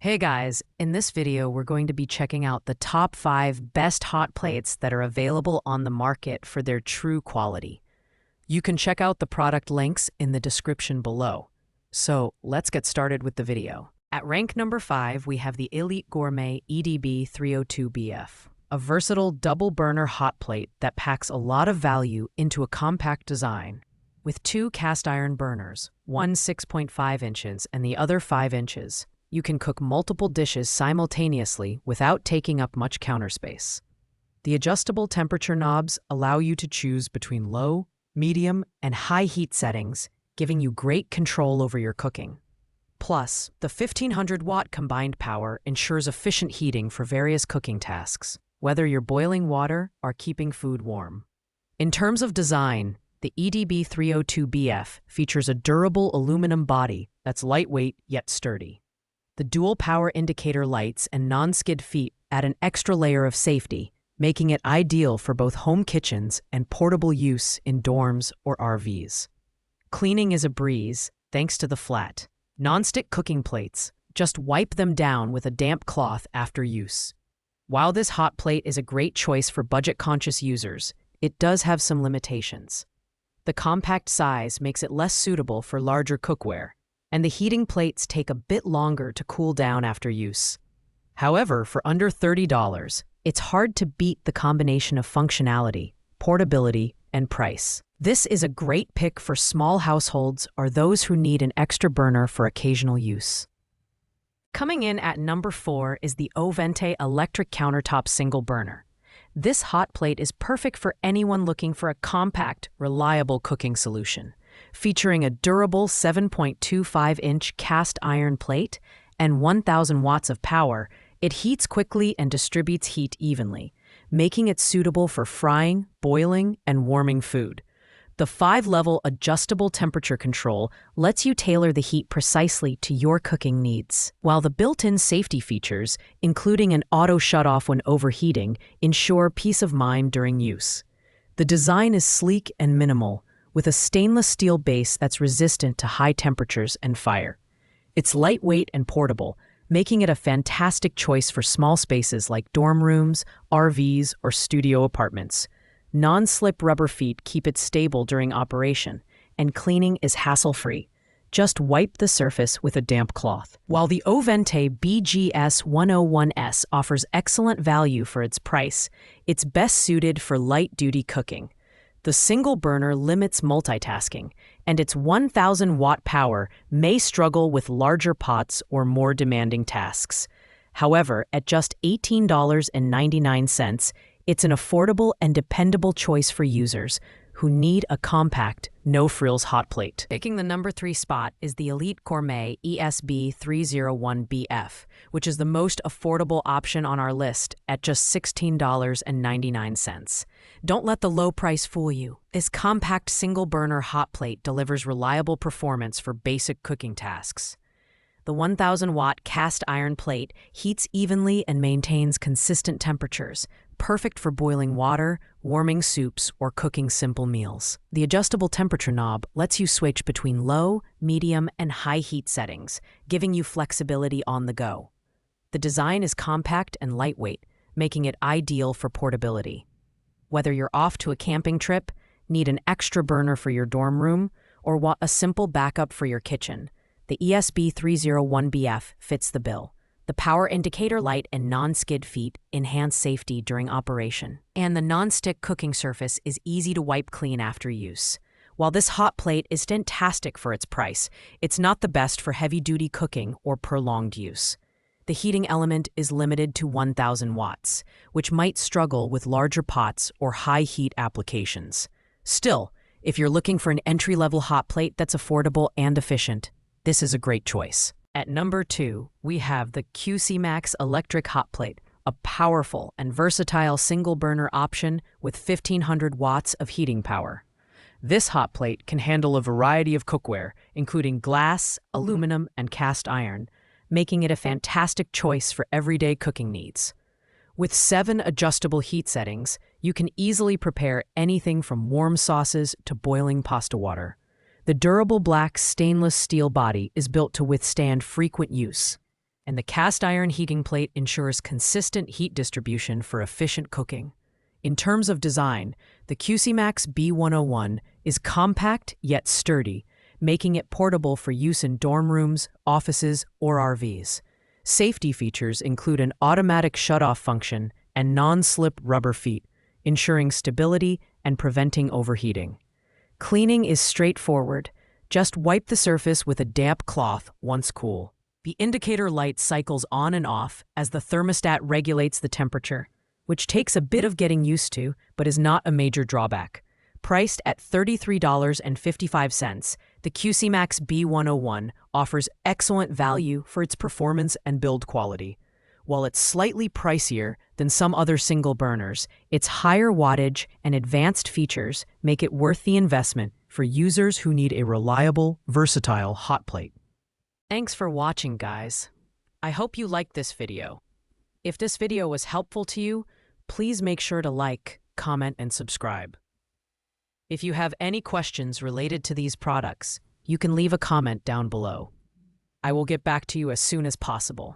Hey guys, in this video we're going to be checking out the top 5 best hot plates that are available on the market for their true quality. You can check out the product links in the description below. So let's get started with the video. At rank number 5 we have the Elite Gourmet EDB 302BF, a versatile double burner hot plate that packs a lot of value into a compact design. With 2 cast iron burners, one 6.5 inches and the other 5 inches, you can cook multiple dishes simultaneously without taking up much counter space. The adjustable temperature knobs allow you to choose between low, medium, and high heat settings, giving you great control over your cooking. Plus, the 1500-watt combined power ensures efficient heating for various cooking tasks, whether you're boiling water or keeping food warm. In terms of design, the EDB 302BF features a durable aluminum body that's lightweight yet sturdy. The dual power indicator lights and non-skid feet add an extra layer of safety, making it ideal for both home kitchens and portable use in dorms or RVs. Cleaning is a breeze thanks to the flat, non-stick cooking plates. Just wipe them down with a damp cloth after use. While this hot plate is a great choice for budget-conscious users, it does have some limitations. The compact size makes it less suitable for larger cookware, and the heating plates take a bit longer to cool down after use. However, for under $30, it's hard to beat the combination of functionality, portability, and price. This is a great pick for small households or those who need an extra burner for occasional use. Coming in at number 4 is the Ovente electric countertop single burner. This hot plate is perfect for anyone looking for a compact, reliable cooking solution. Featuring a durable 7.25-inch cast iron plate and 1,000 watts of power, it heats quickly and distributes heat evenly, making it suitable for frying, boiling, and warming food. The 5-level adjustable temperature control lets you tailor the heat precisely to your cooking needs, while the built-in safety features, including an auto shutoff when overheating, ensure peace of mind during use. The design is sleek and minimal, with a stainless steel base that's resistant to high temperatures and fire. It's lightweight and portable, making it a fantastic choice for small spaces like dorm rooms, RVs, or studio apartments. Non-slip rubber feet keep it stable during operation, and cleaning is hassle-free. Just wipe the surface with a damp cloth. While the Ovente BGS 101S offers excellent value for its price, it's best suited for light-duty cooking. The single burner limits multitasking, and its 1,000-watt power may struggle with larger pots or more demanding tasks. However, at just $18.99, it's an affordable and dependable choice for users who need a compact, no-frills hot plate. Taking the number 3 spot is the Elite Gourmet ESB 301BF, which is the most affordable option on our list at just $16.99. Don't let the low price fool you. This compact single-burner hot plate delivers reliable performance for basic cooking tasks. The 1,000-watt cast iron plate heats evenly and maintains consistent temperatures, perfect for boiling water, warming soups, or cooking simple meals. The adjustable temperature knob lets you switch between low, medium, and high heat settings, giving you flexibility on the go. The design is compact and lightweight, making it ideal for portability. Whether you're off to a camping trip, need an extra burner for your dorm room, or want a simple backup for your kitchen, the ESB 301BF fits the bill. The power indicator light and non-skid feet enhance safety during operation, and the non-stick cooking surface is easy to wipe clean after use. While this hot plate is fantastic for its price, it's not the best for heavy-duty cooking or prolonged use. The heating element is limited to 1,000 watts, which might struggle with larger pots or high-heat applications. Still, if you're looking for an entry-level hot plate that's affordable and efficient, this is a great choice. At number 2, we have the Cusimax electric hot plate, a powerful and versatile single-burner option with 1,500 watts of heating power. This hot plate can handle a variety of cookware, including glass, aluminum, and cast iron, making it a fantastic choice for everyday cooking needs. With 7 adjustable heat settings, you can easily prepare anything from warm sauces to boiling pasta water. The durable black stainless steel body is built to withstand frequent use, and the cast iron heating plate ensures consistent heat distribution for efficient cooking. In terms of design, the Cusimax B101 is compact yet sturdy, making it portable for use in dorm rooms, offices, or RVs. Safety features include an automatic shutoff function and non-slip rubber feet, ensuring stability and preventing overheating. Cleaning is straightforward. Just wipe the surface with a damp cloth once cool. The indicator light cycles on and off as the thermostat regulates the temperature, which takes a bit of getting used to, but is not a major drawback. Priced at $33.55, the Cusimax B101 offers excellent value for its performance and build quality. While it's slightly pricier than some other single burners, its higher wattage and advanced features make it worth the investment for users who need a reliable, versatile hot plate. Thanks for watching, guys. I hope you liked this video. If this video was helpful to you, please make sure to like, comment, and subscribe. If you have any questions related to these products, you can leave a comment down below. I will get back to you as soon as possible.